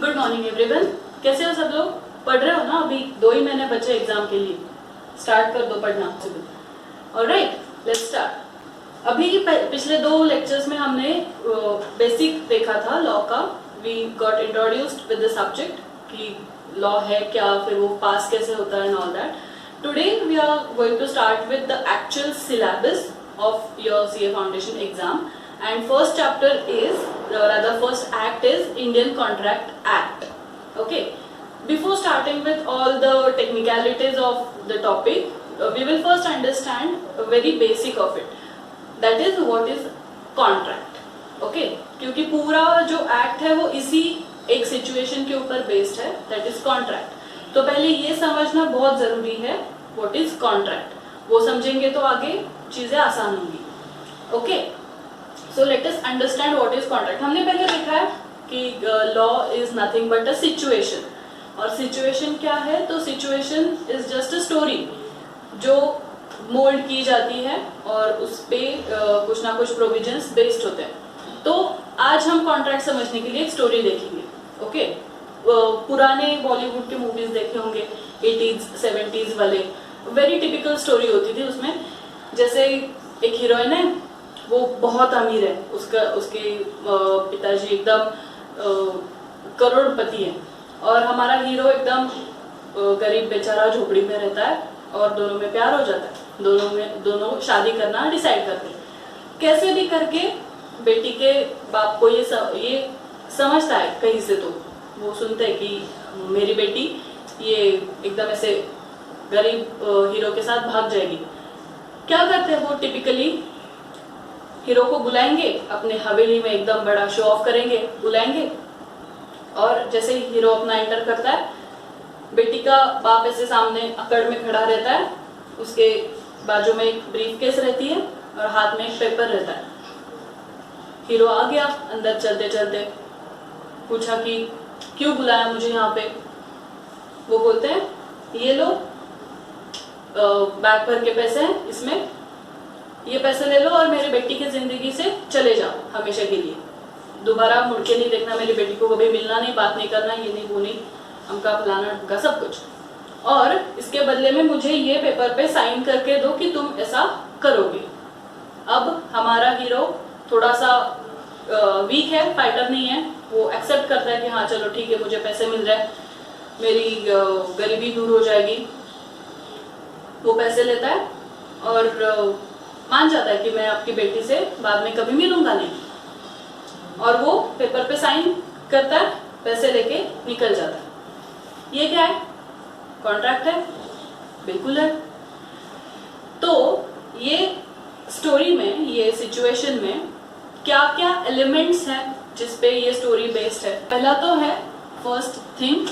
Good morning everyone. कैसे हो सब लोग? पढ़ रहे हो ना? अभी 2 ही महीने बचे एग्जाम के लिए। स्टार्ट कर दो पढ़ना। Alright, let's start. अभी पिछले 2 लेक्चर्स में हमने बेसिक देखा था लॉ का। We got introduced with the subject कि लॉ है क्या, फिर वो पास कैसे होता है and all that. Today we are going to start with the actual syllabus of your CA foundation exam. And first chapter is, rather first act is Indian Contract Act. Okay. Before starting with all the technicalities of the topic, we will first understand a very basic of it. That is what is contract. Okay. क्योंकि पूरा जो act है वो इसी एक situation के ऊपर based है, that is contract. तो पहले ये समझना बहुत जरूरी है what is contract. वो समझेंगे तो आगे चीजें आसान होंगी. Okay. So let us understand what is contract. हमने पहले देखा है कि law is nothing but a situation. और situation क्या है? तो situation is just a story जो मोल्ड की जाती है और उस पे कुछ ना कुछ प्रोविजंस बेस्ड होते हैं। तो आज हम कॉन्ट्रैक्ट समझने के लिए एक स्टोरी देखेंगे। ओके, पुराने बॉलीवुड के मूवीज देखे होंगे 80s 70s वाले। वेरी टिपिकल स्टोरी होती थी उसमें। जैसे एक हीरोइन है, वो बहुत अमीर है, उसके पिताजी एकदम करोड़पति है और हमारा हीरो एकदम गरीब बेचारा झोपड़ी में रहता है और दोनों में प्यार हो जाता है। दोनों शादी करना डिसाइड करते हैं। कैसे भी करके बेटी के बाप को ये समझता है कहीं से, तो वो सुनते हैं कि मेरी बेटी ये एकदम ऐसे गरीब हीरो के साथ भाग जाएगी। क्या करते हैं वो? टिपिकली हीरो को बुलाएंगे अपने हवेली में, एकदम बड़ा शो ऑफ करेंगे, बुलाएंगे। और जैसे ही हीरो अपना एंटर करता है, बेटी का बाप ऐसे सामने अकड़ में खड़ा रहता है, उसके बाजू में एक ब्रीफकेस रहती है और हाथ में एक पेपर रहता है। हीरो आ गया अंदर चलते चलते, पूछा कि क्यों बुलाया मुझे यहाँ पे? वो बोलते हैं ये लो बैग भर के पैसे हैं इसमें, ये पैसे ले लो और मेरी बेटी की जिंदगी से चले जाओ हमेशा के लिए। दोबारा मुड़ के नहीं देखना, मेरी बेटी को कभी मिलना नहीं, बात नहीं करना, ये नहीं वो नहीं, हमका फलाना ढमका सब कुछ। और इसके बदले में मुझे ये पेपर पे साइन करके दो कि तुम ऐसा करोगे। अब हमारा हीरो थोड़ा सा वीक है, फाइटर नहीं है। वो एक्सेप्ट करता है कि हाँ चलो ठीक है, मुझे पैसे मिल रहे हैं, मेरी गरीबी दूर हो जाएगी। वो पैसे लेता है और मान जाता है कि मैं आपकी बेटी से बाद में कभी मिलूंगा नहीं। और वो पेपर पे साइन करता है, पैसे लेके निकल जाता है। ये क्या है? कॉन्ट्रैक्ट है। बिल्कुल है। तो ये स्टोरी में, ये सिचुएशन में क्या क्या एलिमेंट्स हैं जिसपे ये स्टोरी बेस्ड है? पहला तो है फर्स्ट थिंग,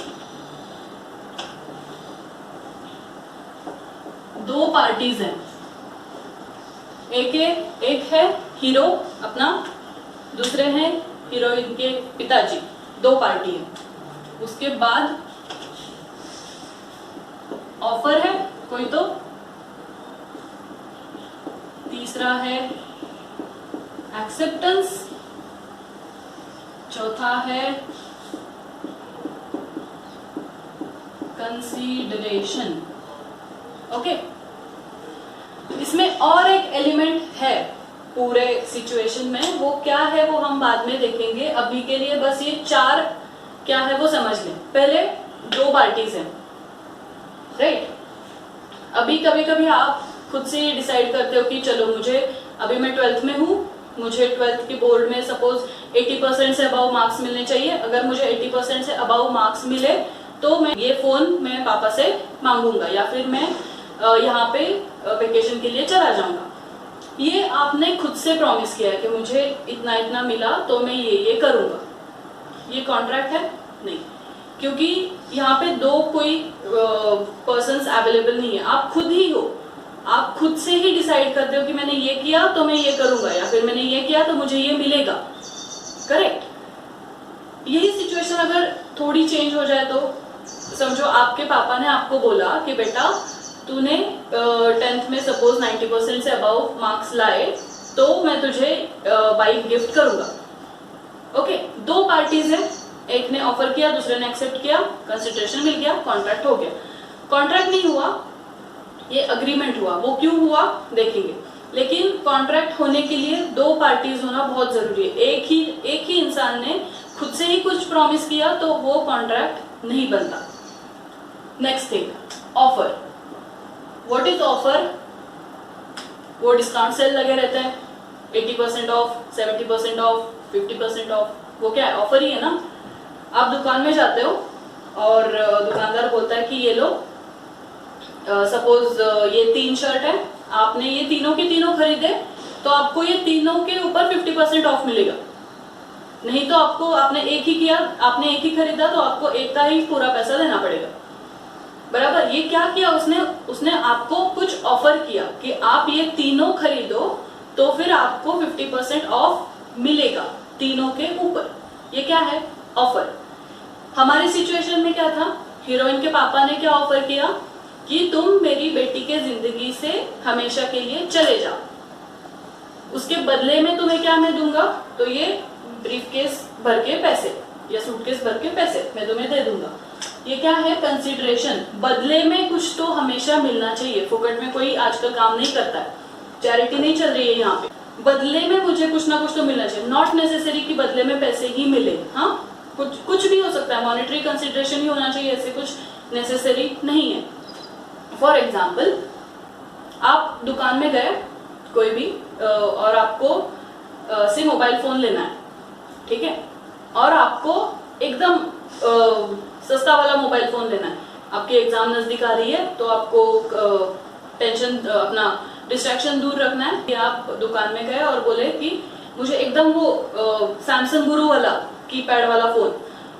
2 पार्टीज हैं। एक है हीरो अपना, दूसरे हैं हीरोइन के पिताजी। 2 पार्टी है। उसके बाद ऑफर है कोई, तो तीसरा है एक्सेप्टेंस, चौथा है कंसीडरेशन। ओके, इसमें और एक एलिमेंट है पूरे सिचुएशन में। वो क्या है वो हम बाद में देखेंगे। अभी के लिए बस ये 4 क्या है वो समझ लें। पहले 2 पार्टीज हैं, राइट? अभी कभी कभी आप खुद से ये डिसाइड करते हो कि चलो मुझे, अभी मैं 12th में हूँ, मुझे 12th की बोर्ड में सपोज 80% से अबाव मार्क्स मिलने चाहिए। अगर मुझे 80% से अबाव मार्क्स मिले तो मैं ये फोन मैं पापा से मांगूंगा या फिर मैं यहाँ पे वेकेशन के लिए चला जाऊंगा। ये आपने खुद से प्रॉमिस किया है कि मुझे इतना इतना मिला तो मैं ये करूंगा। ये कॉन्ट्रैक्ट है? नहीं, क्योंकि यहाँ पे 2 कोई पर्सन्स अवेलेबल नहीं है। आप खुद ही हो, आप खुद से ही डिसाइड करते हो कि मैंने ये किया तो मैं ये करूंगा, या फिर मैंने ये किया तो मुझे ये मिलेगा। करेक्ट? यही सिचुएशन अगर थोड़ी चेंज हो जाए तो समझो आपके पापा ने आपको बोला कि बेटा तूने 10th में सपोज 90% से अबाव मार्क्स लाए तो मैं तुझे बाइक गिफ्ट करूंगा। ओके, 2 पार्टीज है, एक ने ऑफर किया, दूसरे ने एक्सेप्ट किया, कंसिडरेशन मिल गया, कॉन्ट्रैक्ट हो गया। कॉन्ट्रैक्ट नहीं हुआ, ये अग्रीमेंट हुआ। वो क्यों हुआ देखेंगे। लेकिन कॉन्ट्रैक्ट होने के लिए दो पार्टीज होना बहुत जरूरी है। एक ही इंसान ने खुद से ही कुछ प्रॉमिस किया तो वो कॉन्ट्रैक्ट नहीं बनता। Next thing, offer. What is offer? वो डिस्काउंट सेल लगे रहते हैं, 80% ऑफ, 70% ऑफ, 50% ऑफ। वो क्या है? ऑफर ही है ना। आप दुकान में जाते हो और दुकानदार बोलता है कि ये लो, सपोज ये 3 शर्ट है, आपने ये तीनों के तीनों खरीदे तो आपको ये तीनों के ऊपर 50% ऑफ मिलेगा। नहीं तो आपको, आपने एक ही किया, आपने एक ही खरीदा तो आपको एक का ही पूरा पैसा देना पड़ेगा। बराबर। ये क्या किया उसने आपको कुछ ऑफर किया कि आप ये तीनों खरीदो तो फिर आपको 50% ऑफ मिलेगा तीनों के ऊपर। ये क्या है? ऑफर। हमारी सिचुएशन में क्या था? हीरोइन के पापा ने क्या ऑफर किया कि तुम मेरी बेटी के जिंदगी से हमेशा के लिए चले जाओ, उसके बदले में तुम्हें क्या मैं दूंगा? तो ये ब्रीफकेस भर के पैसे या सूटकेस भर के पैसे मैं तुम्हें दे दूंगा। ये क्या है? कंसिडरेशन। बदले में कुछ तो हमेशा मिलना चाहिए। फोकट में कोई आजकल काम नहीं करता है, चैरिटी नहीं चल रही है यहाँ पे। बदले में मुझे कुछ ना कुछ तो मिलना चाहिए। नॉट नेसेसरी कि बदले में पैसे ही मिले। हाँ, कुछ भी हो सकता है, मॉनेटरी कंसिडरेशन ही होना चाहिए, ऐसे कुछ नेसेसरी नहीं है। फॉर एग्जाम्पल, आप दुकान में गए कोई भी और आपको से मोबाइल फोन लेना है, ठीक है, और आपको एकदम सस्ता वाला मोबाइल फोन लेना है। आपकी एग्जाम नजदीक आ रही है तो आपको टेंशन, अपना डिस्ट्रैक्शन दूर रखना है कि आप दुकान में गए और बोले कि मुझे एकदम वो सैमसंग गुरु वाला कीपैड वाला फोन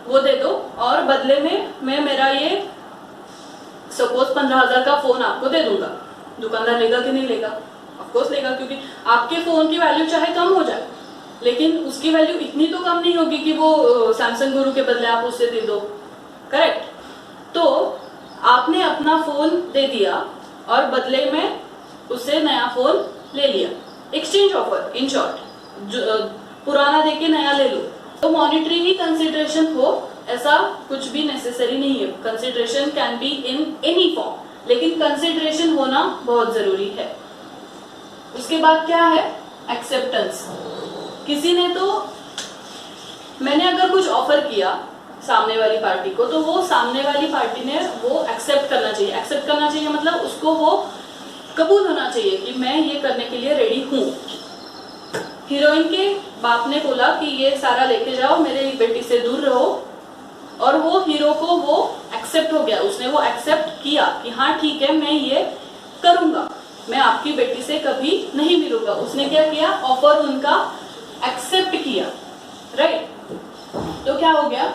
वो दे दो और बदले में मैं मेरा ये सपोज 15,000 का फोन आपको दे दूंगा। दुकानदार लेगा कि नहीं लेगा? ऑफ कोर्स लेगा, क्योंकि आपके फोन की वैल्यू चाहे कम हो जाए लेकिन उसकी वैल्यू इतनी तो कम नहीं होगी कि वो सैमसंग गुरु के बदले आप उससे दे दो। करेक्ट। तो आपने अपना फोन दे दिया और बदले में उससे नया फोन ले लिया। Exchange offer in short. पुराना देके नया ले लो। तो मॉनिटरी ही कंसिडरेशन हो ऐसा कुछ भी नेसेसरी नहीं है। Consideration can be in any form, लेकिन कंसिडरेशन होना बहुत जरूरी है। उसके बाद क्या है? एक्सेप्टेंस। किसी ने तो, मैंने अगर कुछ ऑफर किया सामने वाली पार्टी को तो वो सामने वाली पार्टी ने वो एक्सेप्ट करना चाहिए। एक्सेप्ट करना चाहिए मतलब उसको वो कबूल होना चाहिए कि मैं ये करने के लिए रेडी हूँ। हीरोइन के बाप ने बोला कि ये सारा लेके जाओ, मेरे बेटी से दूर रहो, और वो हीरो को वो एक्सेप्ट हो गया। उसने वो एक्सेप्ट किया कि हाँ ठीक है मैं ये करूंगा, मैं आपकी बेटी से कभी नहीं मिलूंगा। उसने क्या किया? ऑफर उनका एक्सेप्ट किया। राइट। तो क्या हो गया?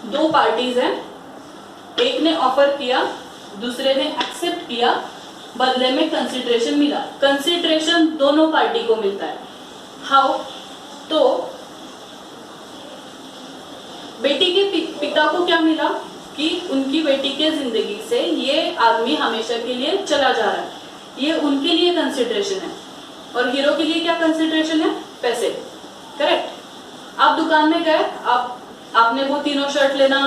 दो पार्टीज हैं, एक ने ऑफर किया, दूसरे ने एक्सेप्ट किया, बदले में कंसिडरेशन मिला। कंसिडरेशन दोनों पार्टी को मिलता है। हाउ? तो बेटी के पिता को क्या मिला कि उनकी बेटी के जिंदगी से ये आदमी हमेशा के लिए चला जा रहा है, ये उनके लिए कंसिडरेशन है। और हीरो के लिए क्या कंसिडरेशन है? पैसे। करेक्ट। आप दुकान में गए, आपने वो तीनों शर्ट लेना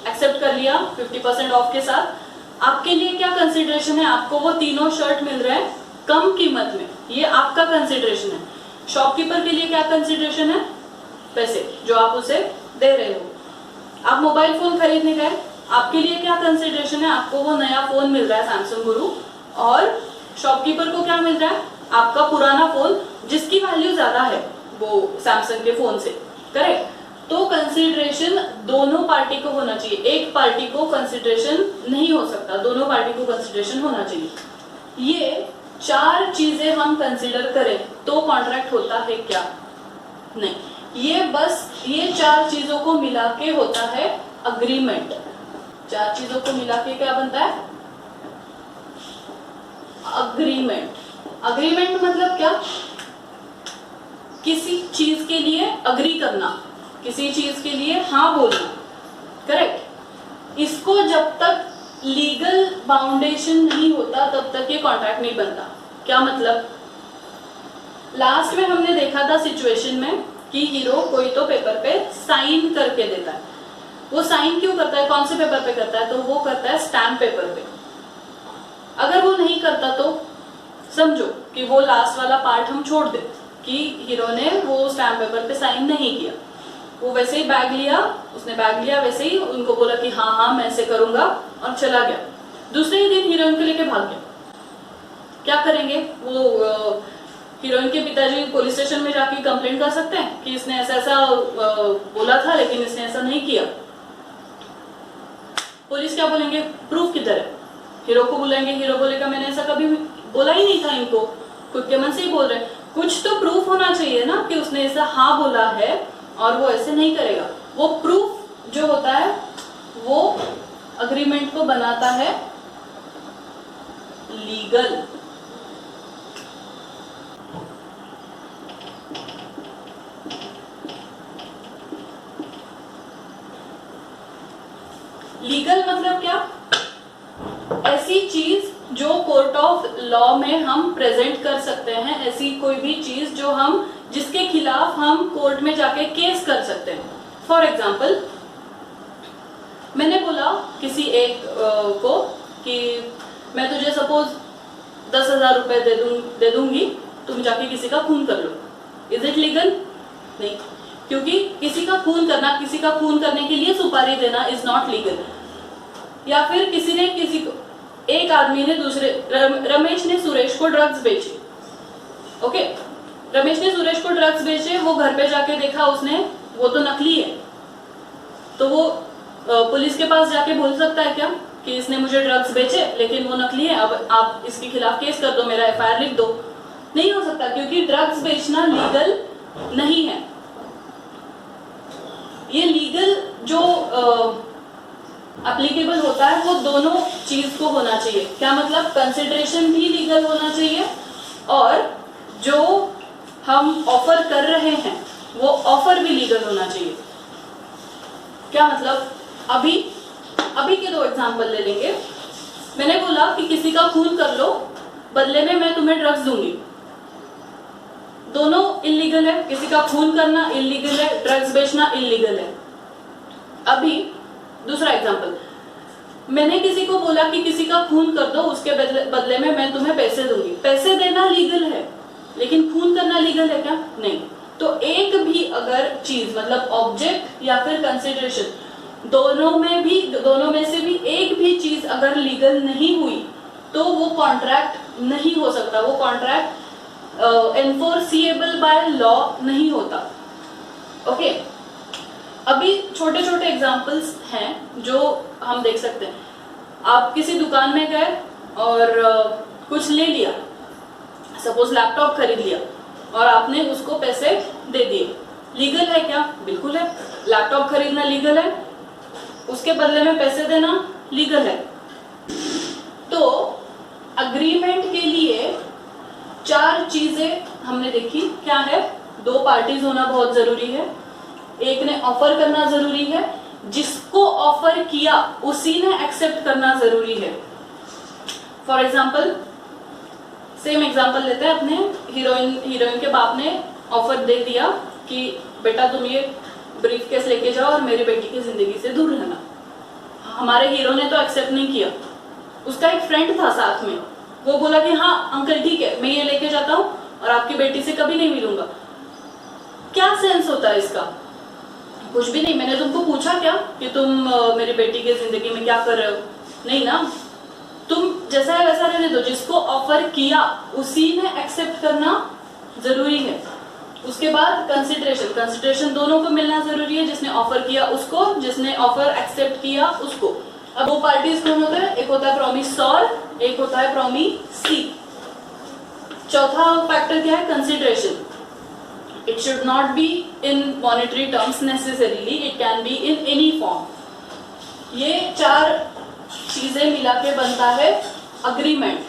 एक्सेप्ट कर लिया 50% ऑफ के साथ। आपके लिए क्या कंसिडरेशन है? आपको वो तीनों शर्ट मिल रहे हैं कम कीमत में, ये आपका कंसिडरेशन है। शॉपकीपर के लिए क्या कंसिडरेशन है? पैसे जो आप उसे दे रहे हो। आप मोबाइल फोन खरीदने गए, आपके लिए क्या कंसिडरेशन है? आपको वो नया फोन मिल रहा है सैमसंग गुरु, और शॉपकीपर को क्या मिल रहा है? आपका पुराना फोन जिसकी वैल्यू ज्यादा है वो सैमसंग के फोन से। करेक्ट। तो कंसिडरेशन दोनों पार्टी को होना चाहिए, एक पार्टी को कंसिडरेशन नहीं हो सकता, दोनों पार्टी को कंसिडरेशन होना चाहिए। ये 4 चीजें हम कंसिडर करें तो कॉन्ट्रैक्ट होता है क्या? नहीं, ये बस ये 4 चीजों को मिला के होता है अग्रीमेंट। 4 चीजों को मिला के क्या बनता है? अग्रीमेंट। अग्रीमेंट मतलब क्या? किसी चीज के लिए अग्री करना, किसी चीज के लिए हाँ बोलना। करेक्ट। इसको जब तक लीगल बाउंडेशन नहीं होता तब तक ये कॉन्ट्रैक्ट नहीं बनता। क्या मतलब? लास्ट में हमने देखा था सिचुएशन में कि हीरो कोई तो पेपर पे साइन करके देता है। वो साइन क्यों करता है, कौन से पेपर पे करता है, तो वो करता है स्टैम्प पेपर पे। अगर वो नहीं करता तो समझो कि वो लास्ट वाला पार्ट हम छोड़ दे कि हीरो ने वो स्टैम्प पेपर पे साइन नहीं किया, वो वैसे ही बैग लिया, उसने बैग लिया, वैसे ही उनको बोला कि हाँ हाँ मैं ऐसे करूंगा और चला गया। दूसरे ही दिन हीरोइन को लेके भाग गया। क्या करेंगे, वो हीरोइन के पिताजी पुलिस स्टेशन में जाके कंप्लेंट कर सकते हैं कि इसने ऐसा ऐसा बोला था लेकिन इसने ऐसा नहीं किया। पुलिस क्या बोलेंगे, प्रूफ किधर है, हीरो को बुलाएंगे, हीरो बोलेगा मैंने ऐसा कभी बोला ही नहीं था इनको, खुद के मन से ही बोल रहे हैं। कुछ तो प्रूफ होना चाहिए ना कि उसने ऐसा हाँ बोला है और वो ऐसे नहीं करेगा। वो प्रूफ जो होता है वो अग्रीमेंट को बनाता है लीगल। लीगल मतलब क्या, ऐसी चीज जो कोर्ट ऑफ लॉ में हम प्रेजेंट कर सकते हैं, ऐसी कोई भी चीज जो हम जिसके खिलाफ हम कोर्ट में जाके केस कर सकते हैं। फॉर एग्जाम्पल मैंने बोला किसी एक को कि मैं तुझे सपोज 10,000 रुपए दे दूंगी, तुम जाके किसी का खून कर लो। Is it legal? नहीं, क्योंकि किसी का खून करना, किसी का खून करने के लिए सुपारी देना इज नॉट लीगल। या फिर किसी ने किसी को, एक आदमी ने दूसरे, रमेश ने सुरेश को ड्रग्स बेचे, ओके, रमेश ने सुरेश को ड्रग्स बेचे, वो घर पे जाके देखा उसने वो तो नकली है, तो वो पुलिस के पास जाके बोल सकता है क्या कि इसने मुझे ड्रग्स बेचे लेकिन वो नकली है, अब आप इसके खिलाफ केस कर दो, मेरा एफआईआर लिख दो? नहीं हो सकता, क्योंकि ड्रग्स बेचना लीगल नहीं है। ये लीगल जो एप्लीकेबल होता है वो दोनों चीज को होना चाहिए। क्या मतलब, कंसिडरेशन भी लीगल होना चाहिए और जो हम ऑफर कर रहे हैं वो ऑफर भी लीगल होना चाहिए। क्या मतलब, अभी के 2 एग्जांपल ले लेंगे। मैंने बोला कि किसी का खून कर लो, बदले में मैं तुम्हें ड्रग्स दूंगी। दोनों इलीगल है, किसी का खून करना इलीगल है, ड्रग्स बेचना इलीगल है। अभी दूसरा एग्जांपल, मैंने किसी को बोला कि किसी का खून कर दो, उसके बदले में मैं तुम्हें पैसे दूंगी। पैसे देना लीगल है लेकिन खून करना लीगल है क्या? नहीं। तो एक भी अगर चीज, मतलब ऑब्जेक्ट या फिर कंसिडरेशन, दोनों में से भी एक भी चीज अगर लीगल नहीं हुई तो वो कॉन्ट्रैक्ट नहीं हो सकता, वो कॉन्ट्रैक्ट एनफोर्सिएबल बाय लॉ नहीं होता। ओके, अभी छोटे छोटे एग्जांपल्स हैं जो हम देख सकते हैं। आप किसी दुकान में गए और कुछ ले लिया, सपोज लैपटॉप खरीद लिया और आपने उसको पैसे दे दिए, लीगल है क्या? बिल्कुल है। लैपटॉप खरीदना लीगल है, उसके बदले में पैसे देना लीगल है। तो अग्रीमेंट के लिए 4 चीजें हमने देखी। क्या है? 2 पार्टीज होना बहुत जरूरी है, एक ने ऑफर करना जरूरी है, जिसको ऑफर किया उसी ने एक्सेप्ट करना जरूरी है। फॉर एग्जाम्पल, सेम एग्जाम्पल लेते हैं अपने। हीरोइन के बाप ने ऑफर दे दिया कि बेटा तुम ये ब्रीफ केस लेके जाओ और मेरी बेटी की जिंदगी से दूर रहना। हमारे हीरो ने तो एक्सेप्ट नहीं किया, उसका एक फ्रेंड था साथ में, वो बोला कि हाँ अंकल ठीक है, मैं ये लेके जाता हूँ और आपकी बेटी से कभी नहीं मिलूंगा। क्या सेंस होता है इसका? कुछ भी नहीं। मैंने तुमको पूछा क्या कि तुम मेरी बेटी की जिंदगी में क्या कर रहे हो? नहीं ना। तुम जैसा है वैसा रहने दो, जिसको ऑफर किया उसी ने एक्सेप्ट करना जरूरी है। उसके बाद कंसिडरेशन दोनों को मिलना जरूरी है, जिसने ऑफर किया उसको, जिसने ऑफर एक्सेप्ट किया उसको। अब 2 पार्टीज कौन होते हैं? एक होता है प्रॉमिसर, एक होता है प्रॉमिसी। चौथा फैक्टर क्या है? Consideration. It should not be in monetary terms necessarily, it can be in any form. ये 4 चीजें मिला के बनता है agreement,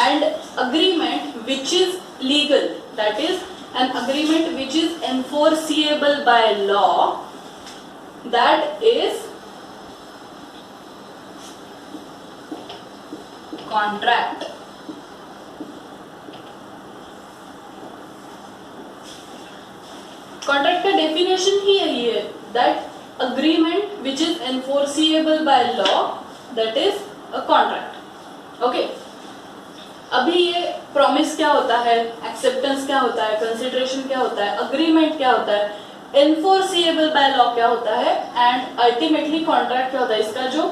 and agreement which is legal, that is an agreement which is enforceable by law, that is contract. Contract का definition ही यही है, that agreement which is enforceable by law, that is a contract. Okay. अभी ये promise क्या होता है, acceptance क्या होता है, कंसिडरेशन क्या होता है, अग्रीमेंट क्या होता है, एनफोर्सिएबल बाय लॉ क्या होता है, एंड अल्टीमेटली कॉन्ट्रैक्ट क्या होता है. इसका जो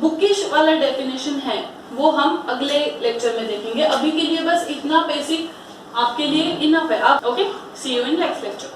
बुकिश वाला डेफिनेशन है वो हम अगले लेक्चर में देखेंगे. अभी के लिए बस इतना बेसिक आपके लिए इनफ है. आप okay, see you in next lecture.